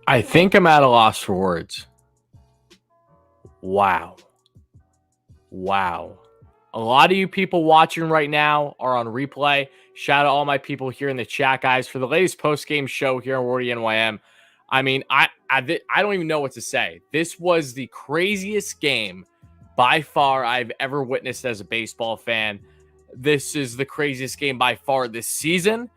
I think I'm at a loss for words. Wow. A lot of you people watching right now are on replay. Shout out all my people here in the chat, guys, for the latest post-game show here on WardyNYM. I mean, I don't even know what to say. This was the craziest game by far I've ever witnessed as a baseball fan. This is the craziest game by far this season.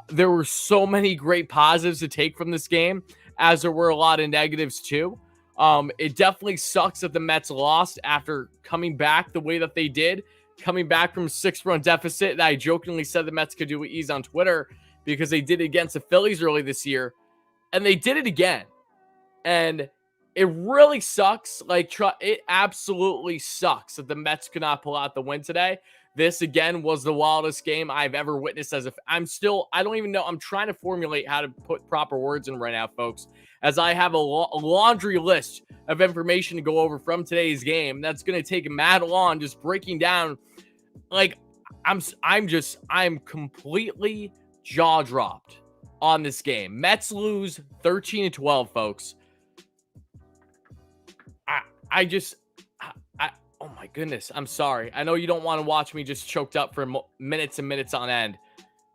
There were so many great positives to take from this game, as there were a lot of negatives too. It definitely sucks that the Mets lost after coming back the way that they did, coming back from a 6-run deficit that I jokingly said the Mets could do with ease on Twitter because they did it against the Phillies early this year, and they did it again. And it really sucks. It absolutely sucks that the Mets could not pull out the win today. This, again, was the wildest game I've ever witnessed. I don't even know. I'm trying to formulate how to put proper words in right now, folks, as I have a laundry list of information to go over from today's game. That's going to take mad long just breaking down. I'm completely jaw dropped on this game. Mets lose 13-12, folks. Oh my goodness, I'm sorry. I know you don't want to watch me just choked up for minutes and minutes on end,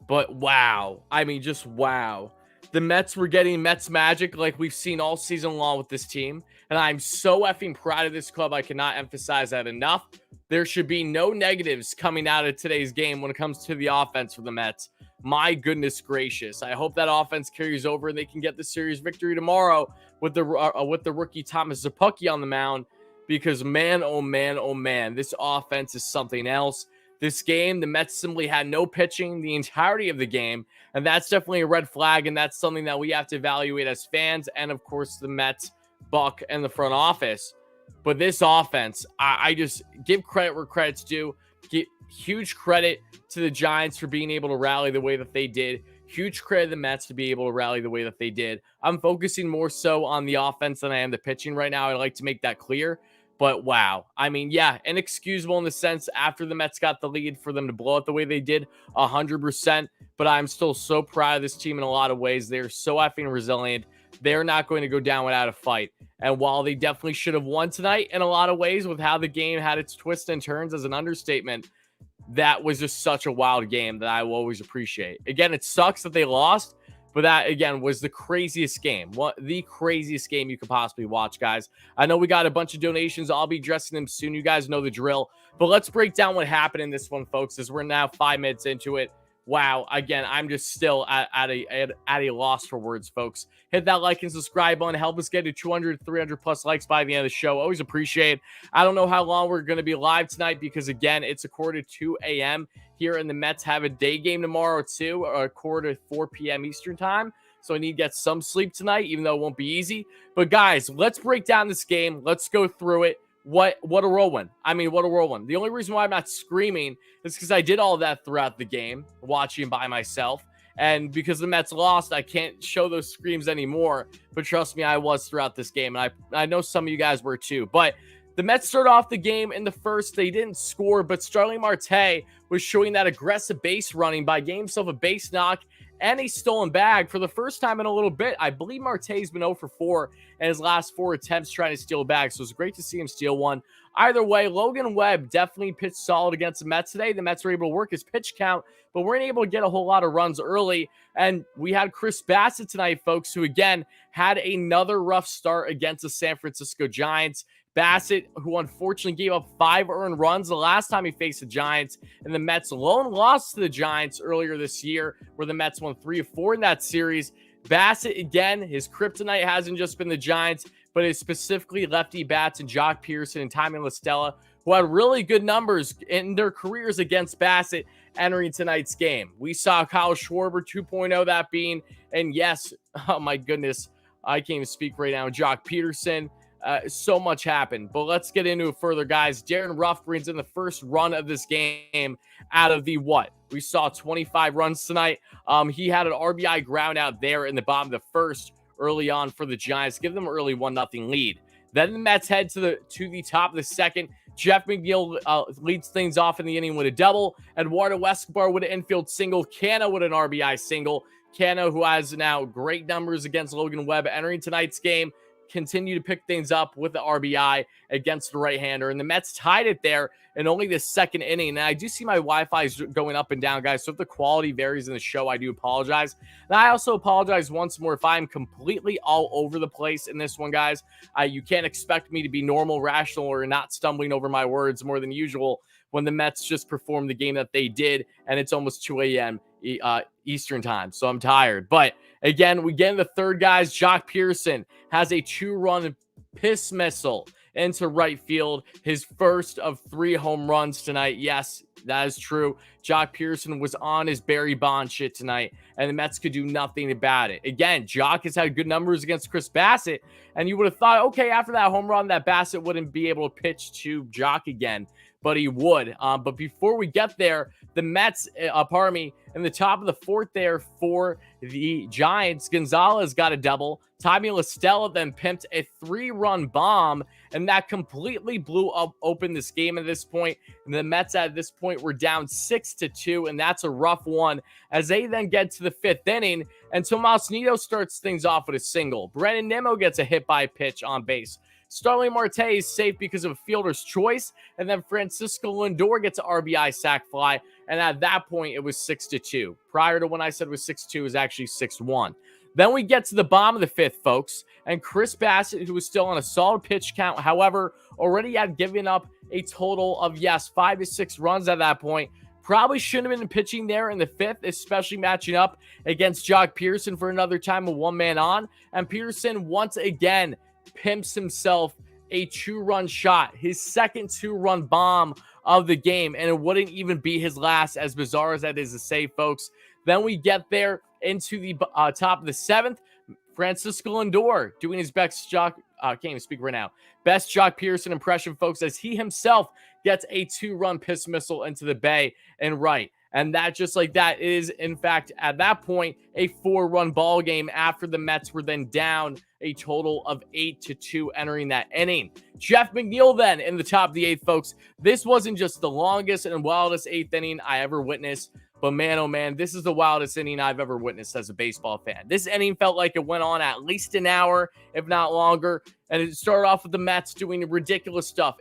but wow. I mean, just wow. The Mets were getting Mets magic like we've seen all season long with this team, and I'm so effing proud of this club. I cannot emphasize that enough. There should be no negatives coming out of today's game when it comes to the offense for the Mets. My goodness gracious. I hope that offense carries over and they can get the series victory tomorrow with the rookie Thomas Szapucki on the mound. Because man, oh man, this offense is something else. This game, the Mets simply had no pitching the entirety of the game, and that's definitely a red flag, and that's something that we have to evaluate as fans, and of course the Mets, Buck, and the front office. But this offense, I just give credit where credit's due. Give huge credit to the Giants for being able to rally the way that they did. Huge credit to the Mets to be able to rally the way that they did. I'm focusing more so on the offense than I am the pitching right now. I'd like to make that clear. But wow, I mean, yeah, inexcusable in the sense after the Mets got the lead for them to blow it the way they did, 100%. But I'm still so proud of this team in a lot of ways. They're so effing resilient. They're not going to go down without a fight. And while they definitely should have won tonight in a lot of ways with how the game had its twists and turns as an understatement, that was just such a wild game that I will always appreciate. Again, it sucks that they lost, but that, again, was the craziest game. The craziest game you could possibly watch, guys. I know we got a bunch of donations. I'll be addressing them soon. You guys know the drill. But let's break down what happened in this one, folks, as we're now 5 minutes into it. Wow. Again, I'm just still at a loss for words, folks. Hit that like and subscribe button. Help us get to 200, 300+ likes by the end of the show. Always appreciate it. I don't know how long we're going to be live tonight because, again, it's a 1:45 a.m. here, and the Mets have a day game tomorrow too, or 4 p.m. Eastern time. So I need to get some sleep tonight, even though it won't be easy. But guys, let's break down this game. Let's go through it. What a whirlwind. I mean, what a whirlwind. The only reason why I'm not screaming is because I did all that throughout the game, watching by myself. And because the Mets lost, I can't show those screams anymore. But trust me, I was throughout this game. And I know some of you guys were too. But the Mets started off the game in the first. They didn't score, but Starling Marte was showing that aggressive base running by getting himself a base knock and a stolen bag for the first time in a little bit. I believe Marte's been 0 for 4 in his last 4 attempts trying to steal a bag, so it's great to see him steal one. Either way, Logan Webb definitely pitched solid against the Mets today. The Mets were able to work his pitch count, but weren't able to get a whole lot of runs early. And we had Chris Bassett tonight, folks, who again had another rough start against the San Francisco Giants. Bassett, who unfortunately gave up 5 earned runs the last time he faced the Giants, and the Mets alone lost to the Giants earlier this year, where the Mets won 3 of 4 in that series. Bassett, again, his kryptonite hasn't just been the Giants, but it's specifically lefty bats and Jock Peterson and Tommy La Stella, who had really good numbers in their careers against Bassett entering tonight's game. We saw Kyle Schwarber 2.0 that being, and yes, oh my goodness, I can't even speak right now, Jock Peterson. So much happened, but let's get into it further, guys. Darren Ruff brings in the first run of this game out of the what? We saw 25 runs tonight. He had an RBI ground out there in the bottom of the first early on for the Giants, give them an early 1-0 lead. Then the Mets head to the top of the second. Jeff McNeil leads things off in the inning with a double. Eduardo Escobar with an infield single. Cano with an RBI single. Cano, who has now great numbers against Logan Webb entering tonight's game, continue to pick things up with the RBI against the right-hander. And the Mets tied it there in only the second inning. And I do see my Wi-Fi is going up and down, guys. So if the quality varies in the show, I do apologize. And I also apologize once more if I'm completely all over the place in this one, guys. You can't expect me to be normal, rational, or not stumbling over my words more than usual when the Mets just performed the game that they did, and it's almost 2 a.m. Eastern time, so I'm tired. But again, we get in the third, guys. Jock Pearson has a 2-run piss missile into right field, his first of 3 home runs tonight. Yes, that is true. Jock Pearson was on his Barry Bonds shit tonight, and the Mets could do nothing about it. Again, Jock has had good numbers against Chris Bassett, and you would have thought, okay, after that home run, that Bassett wouldn't be able to pitch to Jock again, but he would. But before we get there, the Mets, in the top of the fourth there for the Giants, Gonzalez got a double. Tommy La Stella then pimped a 3-run bomb, and that completely blew up open this game at this point. And the Mets at this point were down 6-2, and that's a rough one as they then get to the 5th inning, and Tomas Nido starts things off with a single. Brandon Nimmo gets a hit by pitch on base. Starling Marte is safe because of a fielder's choice, and then Francisco Lindor gets an RBI sac fly, and at that point, it was 6-2. Prior to when I said it was 6-2, it was actually 6-1. Then we get to the bottom of the 5th, folks, and Chris Bassett, who was still on a solid pitch count, however, already had given up a total of, 5 to 6 runs at that point. Probably shouldn't have been pitching there in the 5th, especially matching up against Jock Pearson for another time with 1 man on, and Pearson once again pimps himself a 2-run shot, his second 2-run bomb of the game, and it wouldn't even be his last, as bizarre as that is to say, folks. Then we get there into the top of the 7th. Francisco Lindor doing his best Jock, can't even speak right now, best Jock Pearson impression, folks, as he himself gets a 2-run piss missile into the bay and right. And that, just like that, is, in fact, at that point, a 4-run ball game after the Mets were then down a total of 8-2 entering that inning. Jeff McNeil then in the top of the 8th, folks. This wasn't just the longest and wildest 8th inning I ever witnessed, but man, oh man, this is the wildest inning I've ever witnessed as a baseball fan. This inning felt like it went on at least an hour, if not longer, and it started off with the Mets doing ridiculous stuff.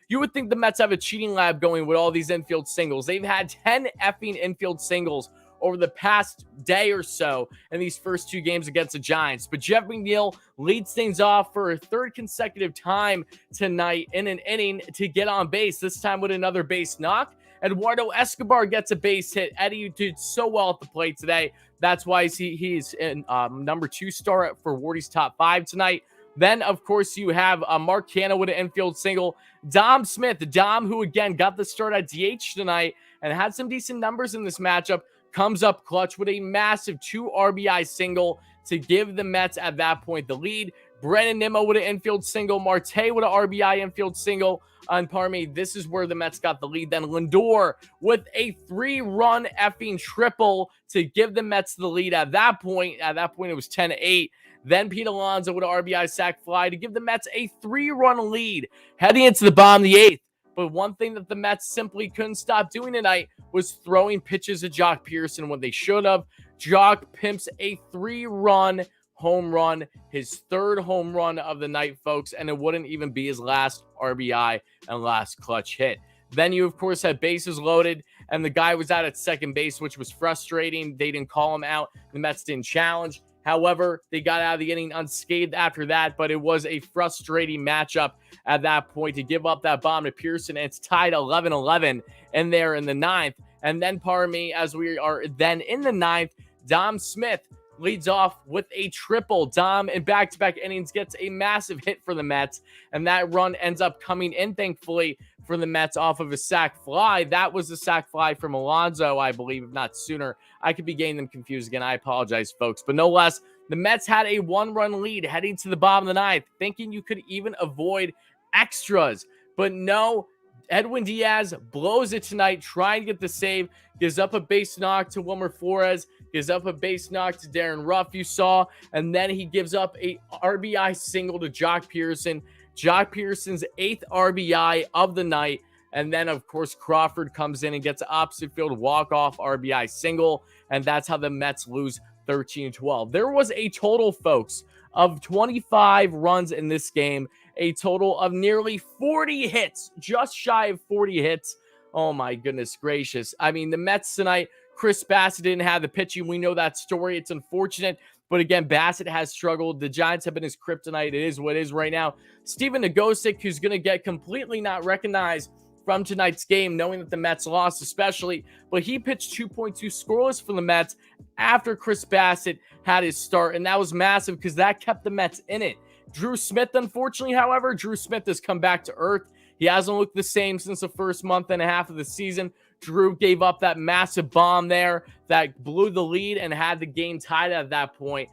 You would think the Mets have a cheating lab going with all these infield singles. They've had 10 effing infield singles over the past day or so in these first 2 games against the Giants. But Jeff McNeil leads things off for a 3rd consecutive time tonight in an inning to get on base, this time with another base knock. Eduardo Escobar gets a base hit. Eddie did so well at the plate today. That's why he's in number 2 star for Wardy's top 5 tonight. Then, of course, you have Mark Canha with an infield single. Dom Smith, Dom, who again got the start at DH tonight and had some decent numbers in this matchup, comes up clutch with a massive 2 RBI single to give the Mets at that point the lead. Brandon Nimmo with an infield single. Marte with an RBI infield single. And pardon me, this is where the Mets got the lead. Then Lindor with a 3-run effing triple to give the Mets the lead at that point. At that point, it was 10-8. Then Pete Alonso with an RBI sac fly to give the Mets a 3-run lead heading into the bottom of the 8th. But one thing that the Mets simply couldn't stop doing tonight was throwing pitches at Jock Pearson when they should have. Jock pimps a 3-run home run, his 3rd home run of the night, folks, and it wouldn't even be his last RBI and last clutch hit. Then you, of course, had bases loaded, and the guy was out at second base, which was frustrating. They didn't call him out. The Mets didn't challenge. However, they got out of the inning unscathed after that, but it was a frustrating matchup at that point to give up that bomb to Pearson, and it's tied 11-11 in there in the 9th. And then, pardon me, as we are then in the 9th, Dom Smith leads off with a triple. Dom, in back-to-back innings, gets a massive hit for the Mets, and that run ends up coming in, thankfully, for the Mets off of a sac fly. That was the sac fly from Alonso, I believe, if not sooner. I could be getting them confused again. I apologize, folks. But no less, the Mets had a 1-run lead heading to the bottom of the 9th, thinking you could even avoid extras. But no, Edwin Diaz blows it tonight, trying to get the save, gives up a base knock to Wilmer Flores, gives up a base knock to Darren Ruff, you saw, and then he gives up a RBI single to Jock Pearson. Jock Peterson's 8th RBI of the night. And then, of course, Crawford comes in and gets an opposite field walk-off RBI single. And that's how the Mets lose 13-12. There was a total, folks, of 25 runs in this game. A total of nearly 40 hits, just shy of 40 hits. Oh, my goodness gracious. I mean, the Mets tonight, Chris Bassett didn't have the pitching. We know that story. It's unfortunate. But again, Bassett has struggled. The Giants have been his kryptonite. It is what it is right now. Steven Nagosic, who's going to get completely not recognized from tonight's game, knowing that the Mets lost especially. But he pitched 2.2 scoreless for the Mets after Chris Bassett had his start. And that was massive because that kept the Mets in it. Drew Smith, unfortunately, however, Drew Smith has come back to earth. He hasn't looked the same since the first month and a half of the season. Drew gave up that massive bomb there that blew the lead and had the game tied at that point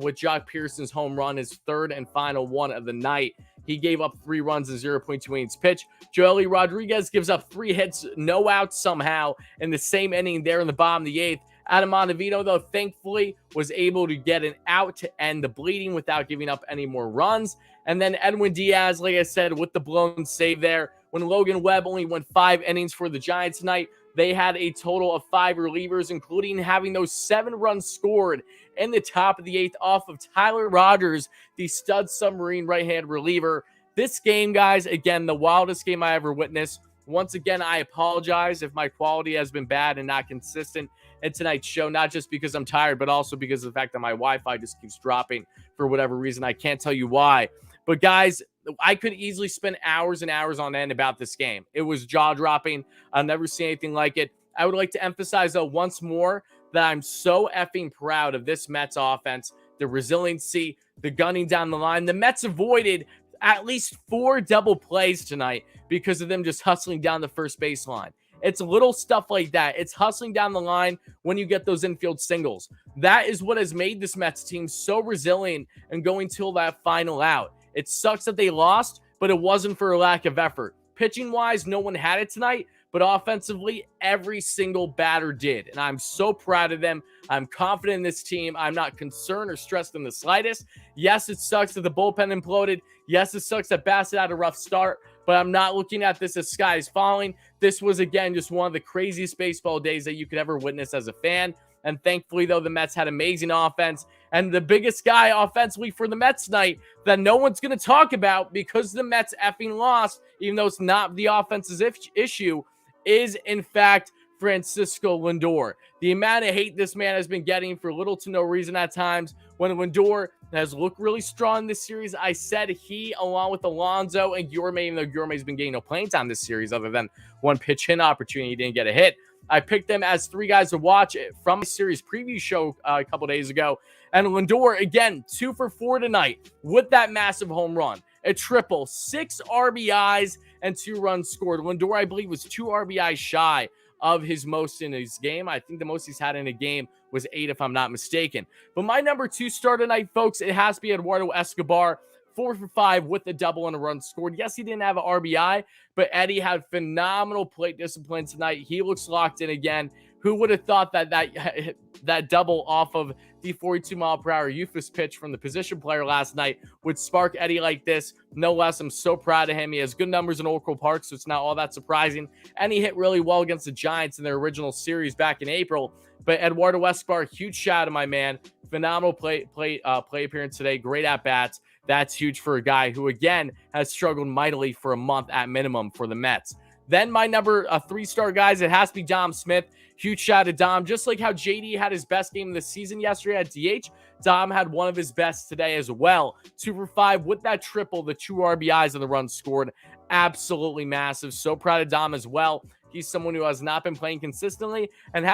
with Jock Peterson's home run, his third and final one of the night. He gave up 3 runs in 0.2 innings pitch. Joely Rodriguez gives up 3 hits, no outs somehow in the same inning there in the bottom of the 8th. Adam Ottavino, though, thankfully was able to get an out to end the bleeding without giving up any more runs. And then Edwin Diaz, like I said, with the blown save there. When Logan Webb only went 5 innings for the Giants tonight, they had a total of 5 relievers, including having those 7 runs scored in the top of the 8th off of Tyler Rogers, the stud submarine right-hand reliever. This game, guys, again, the wildest game I ever witnessed. Once again, I apologize if my quality has been bad and not consistent in tonight's show, not just because I'm tired, but also because of the fact that my Wi-Fi just keeps dropping for whatever reason. I can't tell you why. But guys, I could easily spend hours and hours on end about this game. It was jaw-dropping. I'll never see anything like it. I would like to emphasize, though, once more that I'm so effing proud of this Mets offense, the resiliency, the gunning down the line. The Mets avoided at least 4 double plays tonight because of them just hustling down the first baseline. It's little stuff like that. It's hustling down the line when you get those infield singles. That is what has made this Mets team so resilient and going till that final out. It sucks that they lost, but it wasn't for a lack of effort. Pitching-wise, no one had it tonight, but offensively, every single batter did. And I'm so proud of them. I'm confident in this team. I'm not concerned or stressed in the slightest. Yes, it sucks that the bullpen imploded. Yes, it sucks that Bassett had a rough start, but I'm not looking at this as sky is falling. This was, again, just one of the craziest baseball days that you could ever witness as a fan. And thankfully, though, the Mets had amazing offense. And the biggest guy offensively for the Mets tonight that no one's going to talk about because the Mets effing lost, even though it's not the offense's issue, is, in fact, Francisco Lindor. The amount of hate this man has been getting for little to no reason at times. When Lindor has looked really strong this series, I said he, along with Alonso and Gourmet, even though Gourmet's been getting no playing time this series other than one pitch hit opportunity, he didn't get a hit. I picked them as 3 guys to watch from a series preview show a couple days ago. And Lindor, again, 2 for 4 tonight with that massive home run. A triple, 6 RBIs, and 2 runs scored. Lindor, I believe, was 2 RBIs shy of his most in his game. I think the most he's had in a game was 8, if I'm not mistaken. But my number 2 star tonight, folks, it has to be Eduardo Escobar. 4 for 5 with a double and a run scored. Yes, he didn't have an RBI, but Eddie had phenomenal plate discipline tonight. He looks locked in again. Who would have thought that double off of the 42-mile-per-hour Eufus pitch from the position player last night would spark Eddie like this? No less, I'm so proud of him. He has good numbers in Oracle Park, so it's not all that surprising. And he hit really well against the Giants in their original series back in April. But Eduardo Escobar, huge shout to my man. Phenomenal play appearance today. Great at-bats. That's huge for a guy who, again, has struggled mightily for a month at minimum for the Mets. Then my number 3-star guys, it has to be Dom Smith. Huge shout to Dom. Just like how JD had his best game of the season yesterday at DH, Dom had one of his best today as well. 2 for 5 with that triple, the 2 RBIs and the runs scored. Absolutely massive. So proud of Dom as well. He's someone who has not been playing consistently and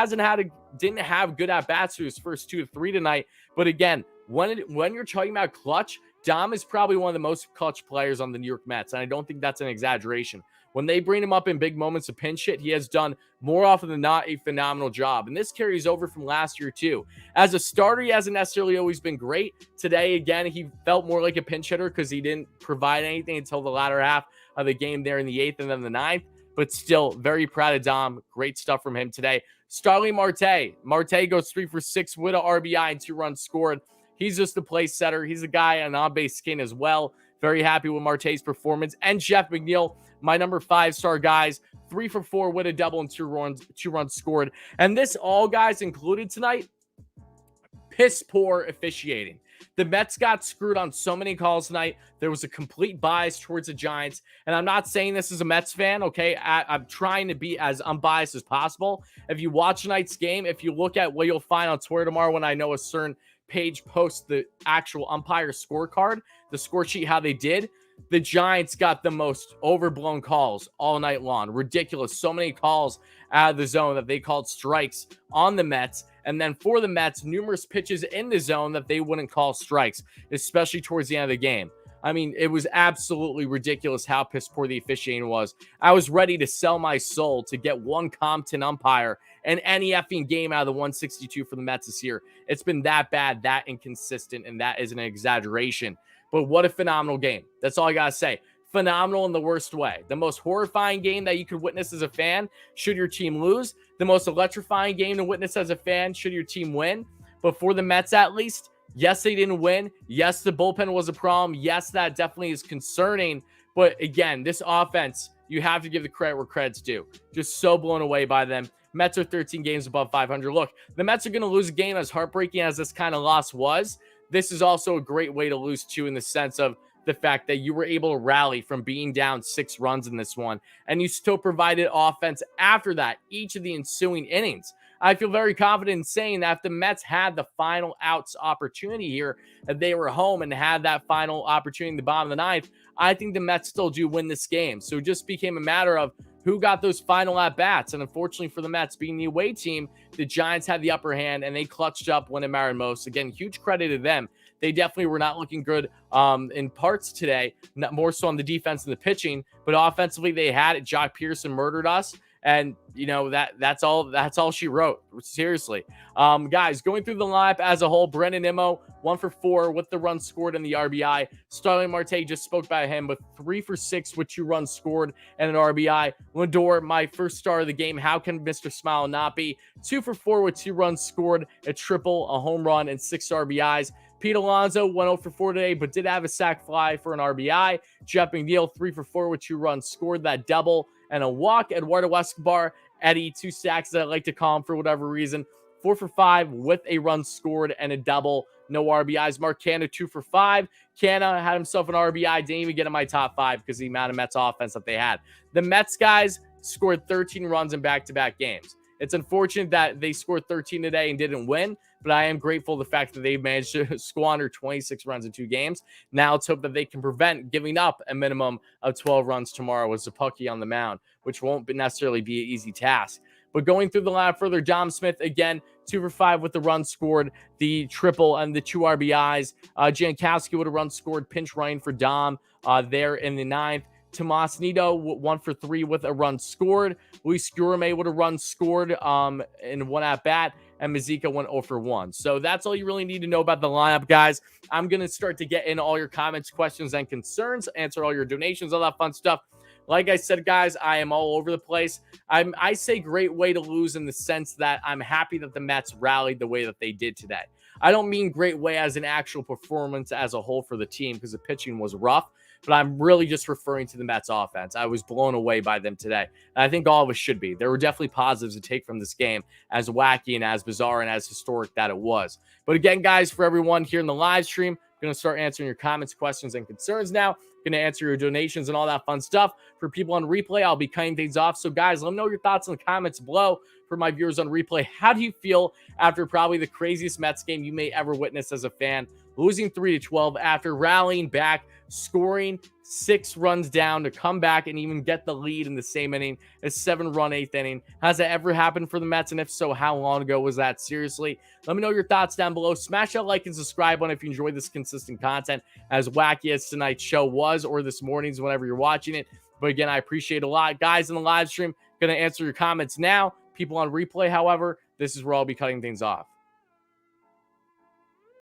didn't have good at-bats through his first 2 to 3 tonight. But again, when you're talking about clutch, Dom is probably one of the most clutch players on the New York Mets, and I don't think that's an exaggeration. When they bring him up in big moments of pinch hit, he has done more often than not a phenomenal job. And this carries over from last year, too. As a starter, he hasn't necessarily always been great. Today, again, he felt more like a pinch hitter because he didn't provide anything until the latter half of the game there in the 8th and then the 9th. But still, very proud of Dom. Great stuff from him today. Starling Marte. Marte goes 3 for 6 with an RBI and 2 runs scored. He's just a place setter. He's a guy on base skin as well. Very happy with Marte's performance. And Jeff McNeil, my number 5-star guys, 3 for 4 with a double and 2 runs scored. And this all, guys, included tonight, piss poor officiating. The Mets got screwed on so many calls tonight. There was a complete bias towards the Giants. And I'm not saying this as a Mets fan, okay? I'm trying to be as unbiased as possible. If you watch tonight's game, if you look at what you'll find on Twitter tomorrow when I know a certain page posts the actual umpire scorecard, the score sheet, how they did, the Giants got the most overblown calls all night long. Ridiculous. So many calls out of the zone that they called strikes on the Mets. And then for the Mets, numerous pitches in the zone that they wouldn't call strikes, especially towards the end of the game. I mean, it was absolutely ridiculous how piss poor the officiating was. I was ready to sell my soul to get one Compton umpire in any effing game out of the 162 for the Mets this year. It's been that bad, that inconsistent, and that is an exaggeration. But what a phenomenal game. That's all I got to say. Phenomenal in the worst way. The most horrifying game that you could witness as a fan should your team lose. The most electrifying game to witness as a fan should your team win. But for the Mets, at least, yes, they didn't win. Yes, the bullpen was a problem. Yes, that definitely is concerning. But again, this offense, you have to give the credit where credit's due. Just so blown away by them. Mets are 13 games above 500. Look, the Mets are going to lose a game as heartbreaking as this kind of loss was. This is also a great way to lose too, in the sense of the fact that you were able to rally from being down 6 runs in this one, and you still provided offense after that, each of the ensuing innings. I feel very confident in saying that if the Mets had the final outs opportunity here, if they were home and had that final opportunity in the bottom of the 9th, I think the Mets still do win this game. So it just became a matter of who got those final at-bats. And unfortunately for the Mets, being the away team, the Giants had the upper hand, and they clutched up when it mattered most. Again, huge credit to them. They definitely were not looking good in parts today, not more so on the defense and the pitching, but offensively they had it. Jock Pearson murdered us. And you know, that's all she wrote. Seriously. Guys, going through the lineup as a whole, Brendan Nimmo, 1 for 4 with the run scored and the RBI. Starling Marte, just spoke about him, with 3 for 6 with 2 runs scored and an RBI. Lindor, my first star of the game. How can Mr. Smile not be? 2 for 4 with 2 runs scored, a triple, a home run, and 6 RBIs. Pete Alonso went 0 for 4 today, but did have a sac fly for an RBI. Jeff McNeil, 3 for 4 with 2 runs scored, that double and a walk. Eduardo Escobar, Eddie, 2 sacks that I like to call him for whatever reason. 4 for 5 with a run scored and a double. No RBIs. Mark Canha, 2 for 5. Canha had himself an RBI. Didn't even get in my top 5 because of the amount of Mets offense that they had. The Mets guys scored 13 runs in back-to-back games. It's unfortunate that they scored 13 today and didn't win, but I am grateful for the fact that they managed to squander 26 runs in 2 games. Now let's hope that they can prevent giving up a minimum of 12 runs tomorrow with Zappucki on the mound, which won't necessarily be an easy task. But going through the lineup further, Dom Smith, again, 2 for 5 with the run scored, the triple, and the 2 RBIs. Jankowski with a run scored, pinch running for Dom there in the 9th. Tomas Nido, 1 for 3 with a run scored. Luis Guillorme with a run scored in 1 at-bat. And Mazika went 0 for 1. So that's all you really need to know about the lineup, guys. I'm going to start to get into all your comments, questions, and concerns, answer all your donations, all that fun stuff. Like I said, guys, I am all over the place. I say great way to lose in the sense that I'm happy that the Mets rallied the way that they did today. I don't mean great way as an actual performance as a whole for the team, because the pitching was rough, but I'm really just referring to the Mets offense. I was blown away by them today. And I think all of us should be. There were definitely positives to take from this game, as wacky and as bizarre and as historic that it was. But again, guys, for everyone here in the live stream, I'm going to start answering your comments, questions, and concerns now. Going to answer your donations and all that fun stuff. For people on replay, I'll be cutting things off. So, guys, let me know your thoughts in the comments below. For my viewers on replay, how do you feel after probably the craziest Mets game you may ever witness as a fan? Losing 3-12 after rallying back, scoring 6 runs down to come back and even get the lead in the same inning, a 7-run 8th inning. Has that ever happened for the Mets? And if so, how long ago was that? Seriously, let me know your thoughts down below. Smash that like and subscribe button if you enjoy this consistent content, as wacky as tonight's show was, or this morning's, whenever you're watching it. But again, I appreciate it a lot. Guys in the live stream, going to answer your comments now. People on replay, however, this is where I'll be cutting things off.